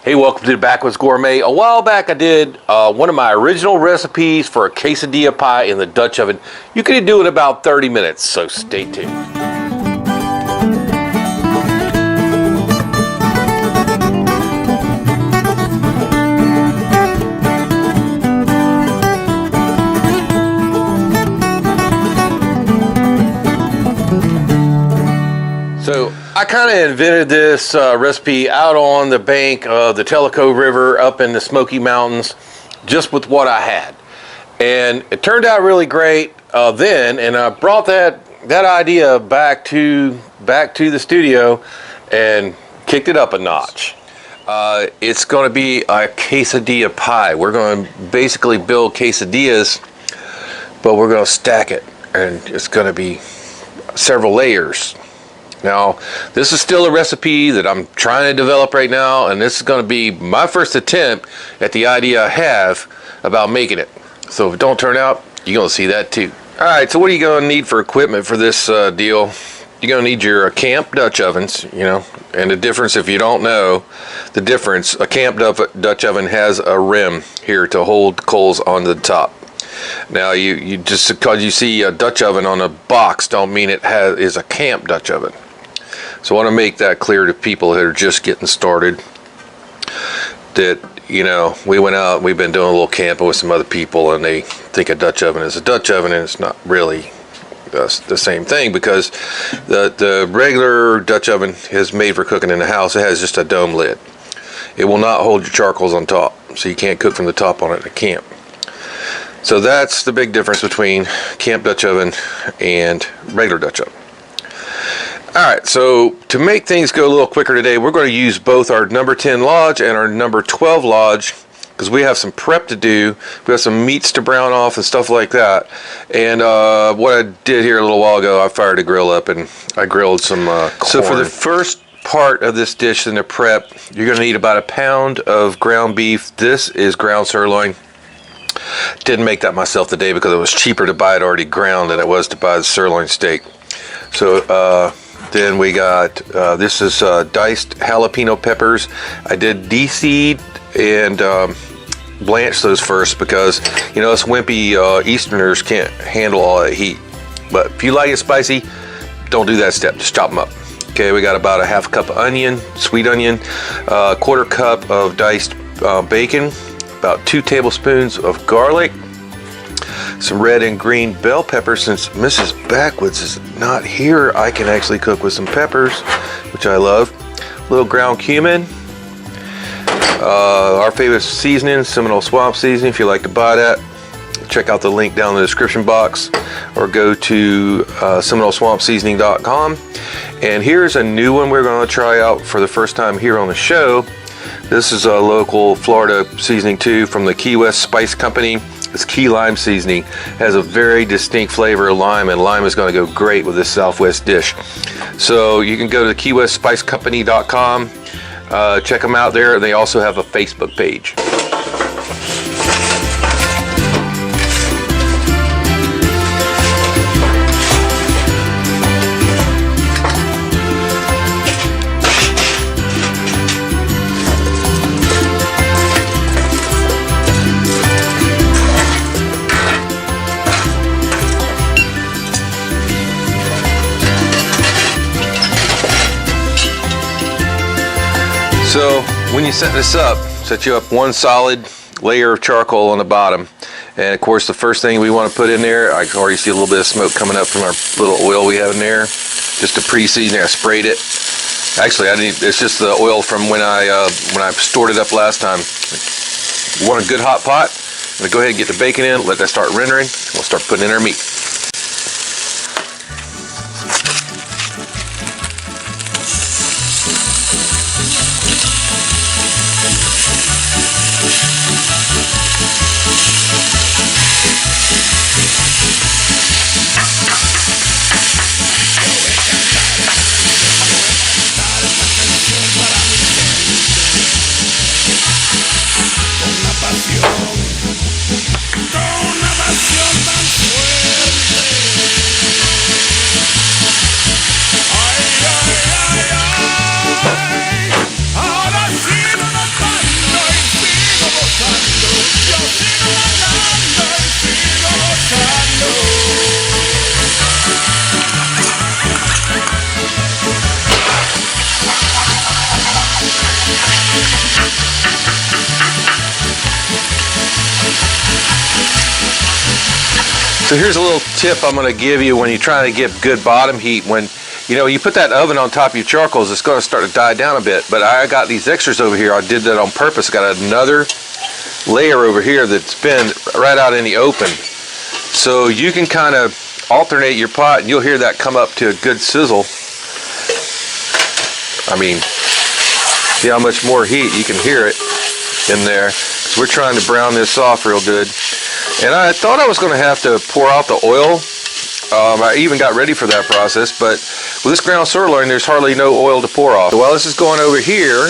Hey, welcome to the Backwoods Gourmet. A while back I did one of my original recipes for a quesadilla pie in the Dutch oven. You can do it in about 30 minutes, so stay tuned. So I kind of invented this recipe out on the bank of the Tellico River up in the Smoky Mountains, just with what I had. And it turned out really great then, and I brought that idea back to the studio and kicked it up a notch. It's going to be a quesadilla pie. We're going to basically build quesadillas, but we're going to stack it, and it's going to be several layers. Now, this is still a recipe that I'm trying to develop right now, and this is going to be my first attempt at the idea I have about making it. So if it don't turn out, you're going to see that too. All right, so what are you going to need for equipment for this deal? You're going to need your camp Dutch ovens, and the difference, if you don't know, the difference, a camp Dutch oven has a rim here to hold coals on the top. Now, you just because you see a Dutch oven on a box don't mean it is a camp Dutch oven. So I want to make that clear to people that are just getting started, that, we went out, we've been doing a little camping with some other people, and they think a Dutch oven is a Dutch oven, and it's not really the same thing, because the regular Dutch oven is made for cooking in the house. It has just a dome lid. It will not hold your charcoals on top, so you can't cook from the top on it in a camp. So that's the big difference between camp Dutch oven and regular Dutch oven. Alright, so to make things go a little quicker today, we're going to use both our number 10 lodge and our number 12 lodge, because we have some prep to do. We have some meats to brown off and stuff like that. And what I did here a little while ago, I fired a grill up and I grilled some corn. So for the first part of this dish in the prep, you're going to need about a pound of ground beef. This is ground sirloin. Didn't make that myself today because it was cheaper to buy it already ground than it was to buy the sirloin steak. So then we got, this is diced jalapeno peppers. I did de-seed and blanch those first because, us wimpy Easterners can't handle all that heat. But if you like it spicy, don't do that step, just chop them up. Okay, we got about a half cup of onion, sweet onion, a quarter cup of diced bacon, about 2 tablespoons of garlic, some red and green bell peppers. Since Mrs. Backwoods is not here, I can actually cook with some peppers, which I love. A little ground cumin, our favorite seasoning, Seminole Swamp seasoning. If you like to buy that, check out the link down in the description box, or go to Seminoleswampseasoning.com. And here's a new one we're going to try out for the first time here on the show. This is a local Florida seasoning too, from the Key West Spice Company. It's key lime seasoning. It has a very distinct flavor of lime, and lime is going to go great with this Southwest dish. So you can go to keywestspicecompany.com, check them out there. They also have a Facebook page. So when you set this up, set you up one solid layer of charcoal on the bottom. And of course, the first thing we want to put in there, I can already see a little bit of smoke coming up from our little oil we have in there. Just to pre-season it, I sprayed it. Actually, it's just the oil from when I stored it up last time. You want a good hot pot. I'm gonna go ahead and get the bacon in, let that start rendering. We'll start putting in our meat. Con una pasión tan fuerte So here's a little tip I'm going to give you when you're trying to get good bottom heat. When you put that oven on top of your charcoals, it's going to start to die down a bit. But I got these extras over here. I did that on purpose. I got another layer over here that's been right out in the open. So you can kind of alternate your pot, and you'll hear that come up to a good sizzle. I mean, see how much more heat, you can hear it in there. So we're trying to brown this off real good. And I thought I was going to have to pour out the oil. I even got ready for that process, but with this ground sirloin, there's hardly no oil to pour off. So while this is going over here,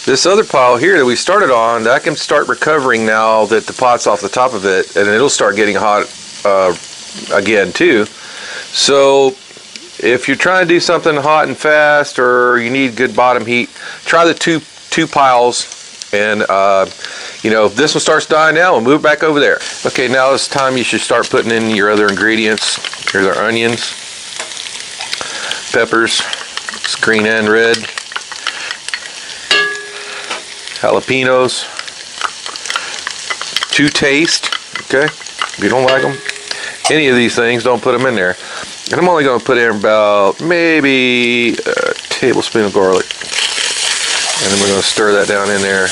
this other pile here that we started on, I can start recovering now that the pot's off the top of it, and it'll start getting hot again too. So if you're trying to do something hot and fast, or you need good bottom heat, try the two piles. And if this one starts dying now, we'll move back over there. Okay, now it's time you should start putting in your other ingredients. Here's our onions, peppers, it's green and red, jalapenos, to taste. Okay, if you don't like them, any of these things, don't put them in there. And I'm only going to put in about maybe a tablespoon of garlic. And then we're going to stir that down in there.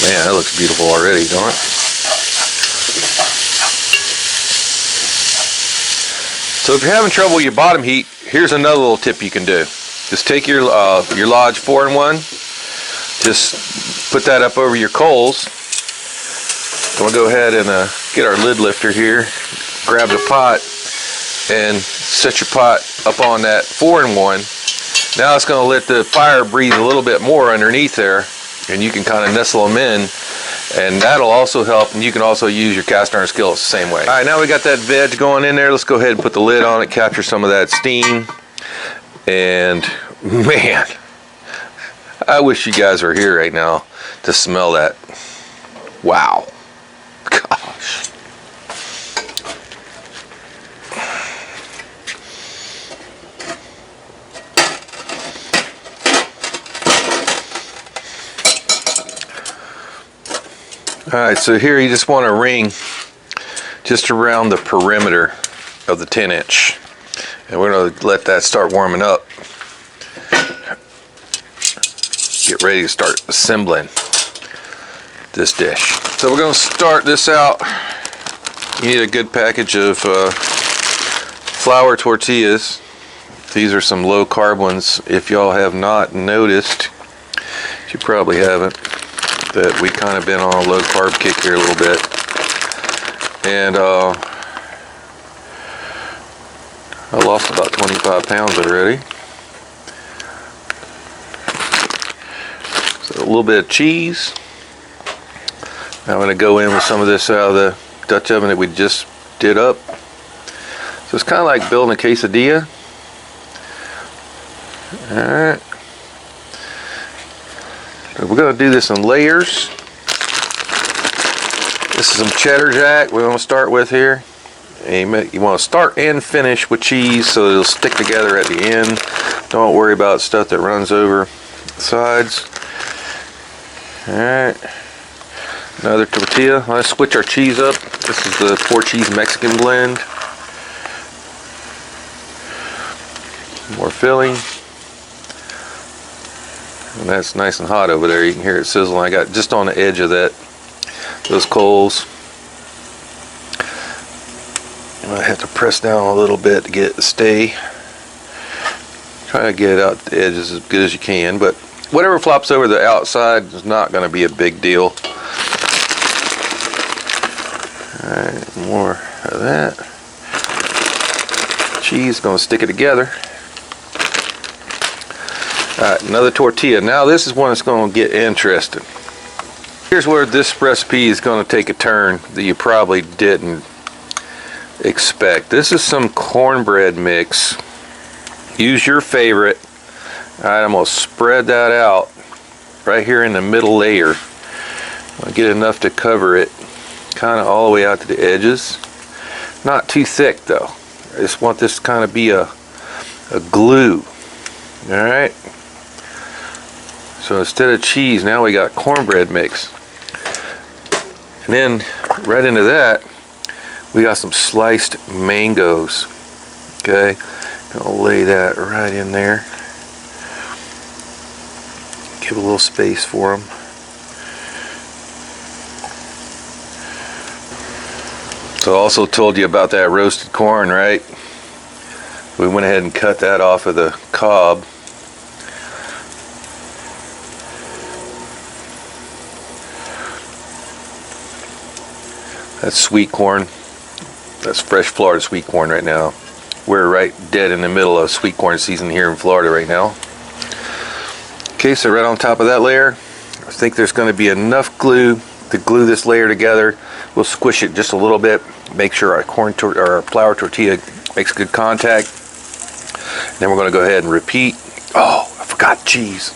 Man, that looks beautiful already, don't it? So if you're having trouble with your bottom heat, here's another little tip you can do. Just take your Lodge 4-in-1, just put that up over your coals. And we'll go ahead and get our lid lifter here, grab the pot, and set your pot up on that 4-in-1. Now it's going to let the fire breathe a little bit more underneath there, and you can kind of nestle them in, and that'll also help. And you can also use your cast iron skillets the same way. All right, now we got that veg going in there. Let's go ahead and put the lid on it, capture some of that steam. And man, I wish you guys were here right now to smell that. Wow. Gosh. Alright, so here you just want to ring just around the perimeter of the 10-inch. And we're going to let that start warming up. Get ready to start assembling this dish. So we're going to start this out. You need a good package of flour tortillas. These are some low carb ones. If y'all have not noticed, you probably haven't, that we kind of been on a low carb kick here a little bit. And I lost about 25 pounds already. So a little bit of cheese. Now I'm going to go in with some of this out of the Dutch oven that we just did up. So it's kind of like building a quesadilla. Alright. So we're going to do this in layers. This is some cheddar jack we want to start with here. And you want to start and finish with cheese so it'll stick together at the end. Don't worry about stuff that runs over the sides. Alright. Another tortilla. Let's switch our cheese up. This is the 4-cheese Mexican blend. More filling. And that's nice and hot over there. You can hear it sizzling. I got just on the edge of those coals. I have to press down a little bit to get it to stay. Try to get it out the edges as good as you can, but whatever flops over the outside is not going to be a big deal. Alright, more of that. Cheese is going to stick it together. Alright, another tortilla. Now this is when it's going to get interesting. Here's where this recipe is going to take a turn that you probably didn't expect. This is some cornbread mix. Use your favorite. Alright, I'm going to spread that out right here in the middle layer. I'll get enough to cover it kind of all the way out to the edges. Not too thick though. I just want this to kind of be a glue. Alright. So instead of cheese, now we got cornbread mix. And then right into that, we got some sliced mangoes. Okay, gonna lay that right in there. Give a little space for them. So I also told you about that roasted corn, right? We went ahead and cut that off of the cob. That's sweet corn. That's fresh Florida sweet corn right now. We're right dead in the middle of sweet corn season here in Florida right now. Okay, so right on top of that layer, I think there's going to be enough glue to glue this layer together. We'll squish it just a little bit, make sure our our flour tortilla makes good contact. Then we're going to go ahead and repeat. Oh, I forgot cheese.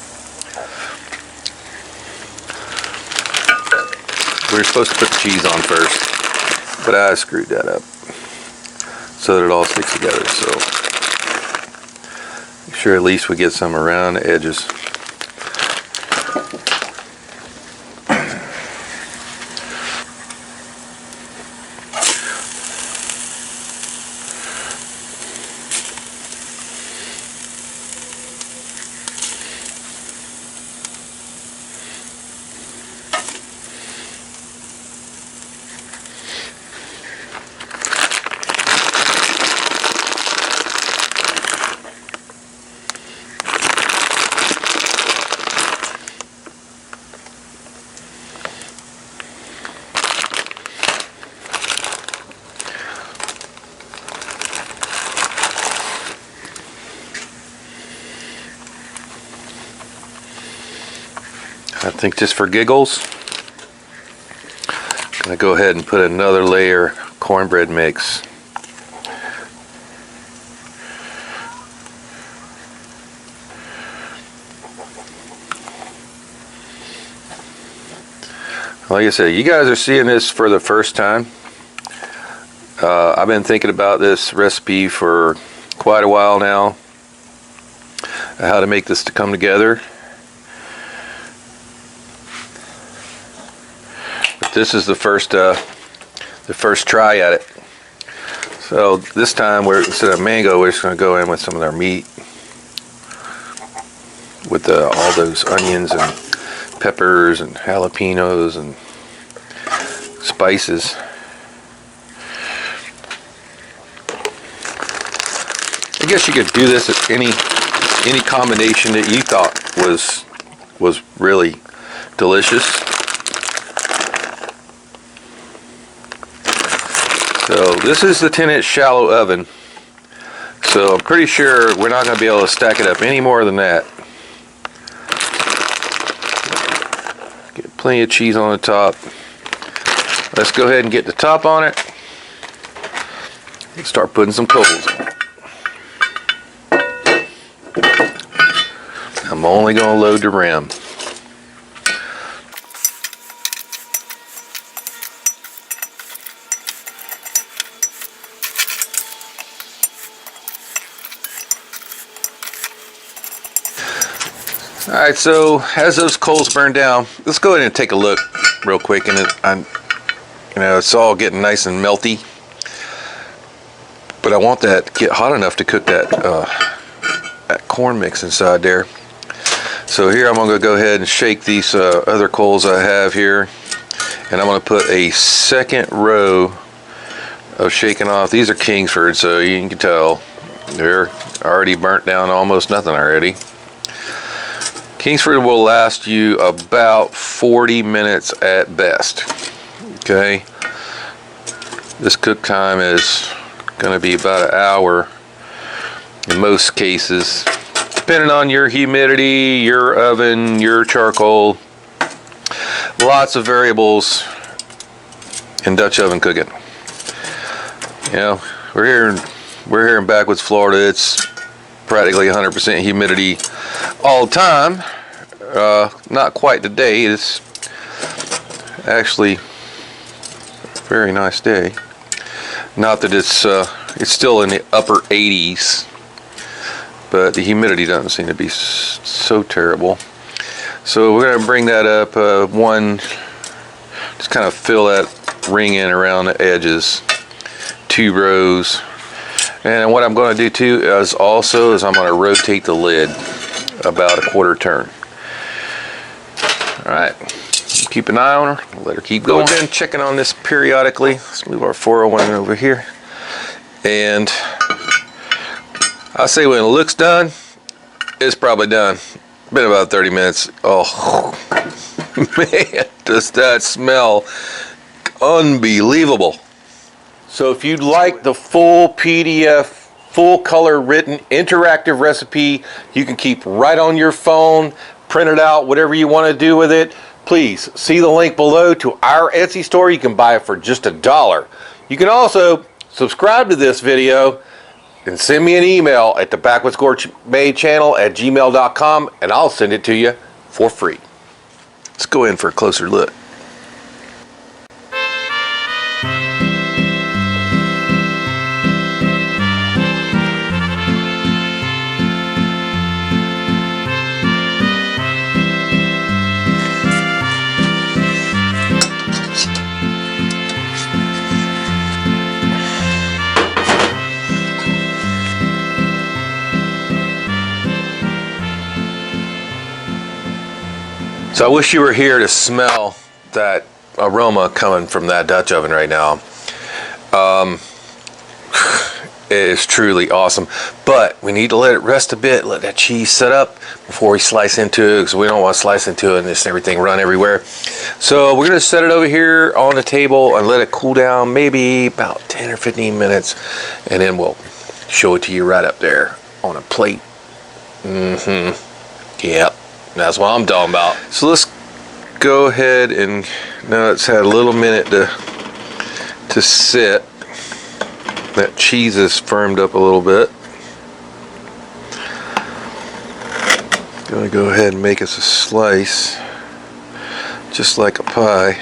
We were supposed to put the cheese on first, but I screwed that up so that it all sticks together. So make sure at least we get some around the edges. I think just for giggles, I'm going to go ahead and put another layer of cornbread mix. Like I said, you guys are seeing this for the first time. I've been thinking about this recipe for quite a while now, how to make this to come together. But this is the first try at it. So this time, instead of mango, we're just going to go in with some of our meat, with all those onions and peppers and jalapenos and spices. I guess you could do this at any combination that you thought was really delicious. So this is the 10-inch shallow oven. So I'm pretty sure we're not going to be able to stack it up any more than that. Get plenty of cheese on the top. Let's go ahead and get the top on it and start putting some coals on it. I'm only going to load the rim. Alright, so as those coals burn down, let's go ahead and take a look real quick. And it's all getting nice and melty, but I want that to get hot enough to cook that corn mix inside there. So here I'm going to go ahead and shake these other coals I have here, and I'm going to put a second row of shaking off. These are Kingsford, so you can tell they're already burnt down almost nothing already. Kingsford will last you about 40 minutes at best. Okay, this cook time is going to be about an hour in most cases, depending on your humidity, your oven, your charcoal. Lots of variables in Dutch oven cooking. You know, we're here in Backwoods, Florida. It's practically 100% humidity all the time. Not quite today. It's actually a very nice day. Not that it's still in the upper 80s, but the humidity doesn't seem to be so terrible. So we're going to bring that up one Just kind of fill that ring in around the edges, 2 rows. And what I'm going to do too is I'm going to rotate the lid about a 1/4 turn. All right, keep an eye on her, let her keep going. Go and checking on this periodically. Let's move our 401 over here. And I'll say when it looks done, it's probably done. Been about 30 minutes. Oh, man, does that smell unbelievable. So if you'd like the full PDF, full color written interactive recipe you can keep right on your phone, print it out, whatever you want to do with it, please see the link below to our Etsy store. You can buy it for just $1. You can also subscribe to this video and send me an email at the Backwoods Gourmet channel at gmail.com and I'll send it to you for free. Let's go in for a closer look. So I wish you were here to smell that aroma coming from that Dutch oven right now. It is truly awesome, but we need to let it rest a bit, let that cheese set up before we slice into it, because we don't want to slice into it and just everything run everywhere. So we're going to set it over here on the table and let it cool down maybe about 10 or 15 minutes, and then we'll show it to you right up there on a plate. Yep. That's what I'm talking about. So let's go ahead and now it's had a little minute to sit. That cheese is firmed up a little bit. Gonna go ahead and make us a slice, just like a pie.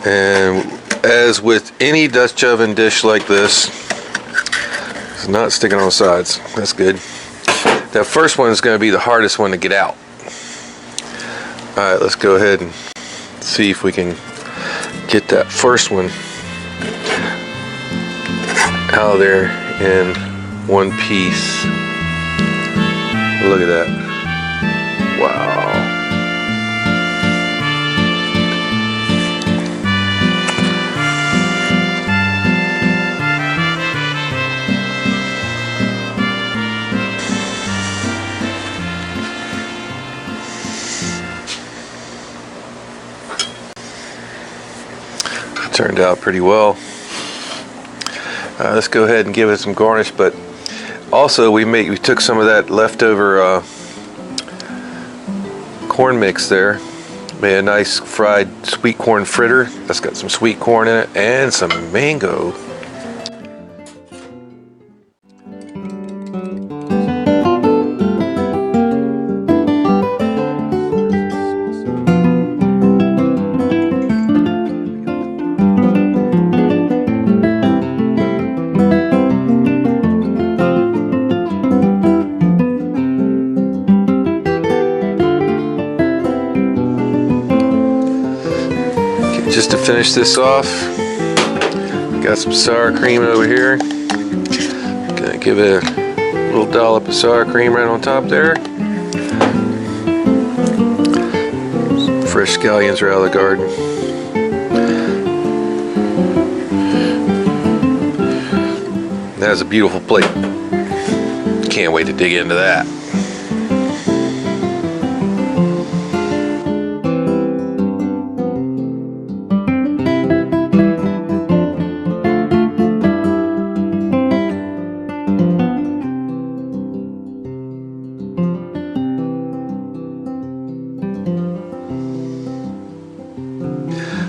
And as with any Dutch oven dish like this, it's not sticking on the sides. That's good. That first one is going to be the hardest one to get out. Alright, let's go ahead and see if we can get that first one out of there in one piece. Look at that. Wow. Turned out pretty well. Let's go ahead and give it some garnish, but also we took some of that leftover corn mix there, made a nice fried sweet corn fritter that's got some sweet corn in it and some mango. Just to finish this off, got some sour cream over here. Gonna give it a little dollop of sour cream right on top there. Some fresh scallions right out of the garden. That's a beautiful plate. Can't wait to dig into that.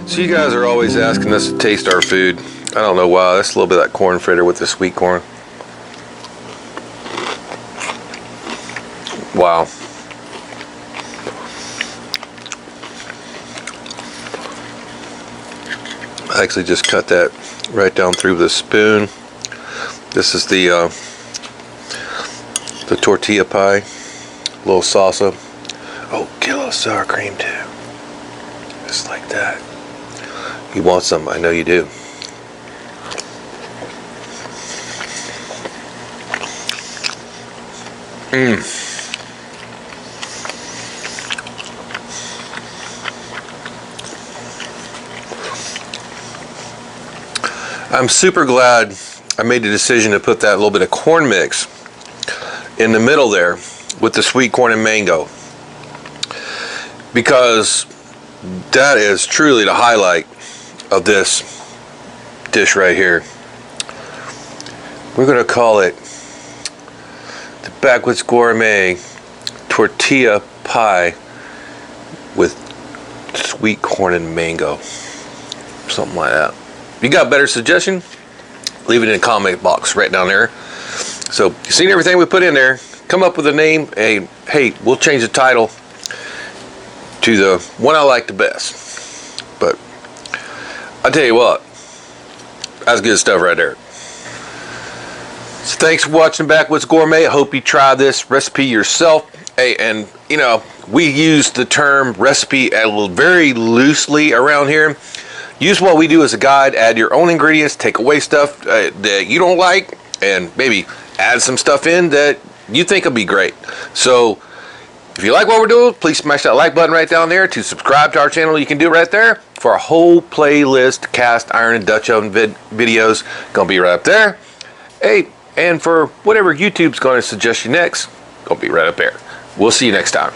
So you guys are always asking us to taste our food. I don't know why. That's a little bit of that corn fritter with the sweet corn. Wow. I actually just cut that right down through with a spoon. This is the The tortilla pie, a little salsa. Oh, get a little sour cream too. Just like that. You want some? I know you do. I'm super glad I made the decision to put that little bit of corn mix in the middle there with the sweet corn and mango, because that is truly the highlight of this dish right here. We're going to call it the Backwoods Gourmet tortilla pie with sweet corn and mango, something like that. If you got a better suggestion, leave it in the comment box right down there. So you've seen everything we put in there. Come up with a name. Hey, we'll change the title to the one I like the best. But I'll tell you what, that's good stuff right there. So thanks for watching Backwoods Gourmet. I hope you try this recipe yourself. Hey, and you know, we use the term recipe very loosely around here. Use what we do as a guide. Add your own ingredients. Take away stuff that you don't like, and maybe add some stuff in that you think will be great. So if you like what we're doing, please smash that like button right down there. To subscribe to our channel, you can do it right there. For a whole playlist, cast iron and Dutch oven videos, gonna be right up there. Hey, and for whatever YouTube's gonna suggest you next, gonna be right up there. We'll see you next time.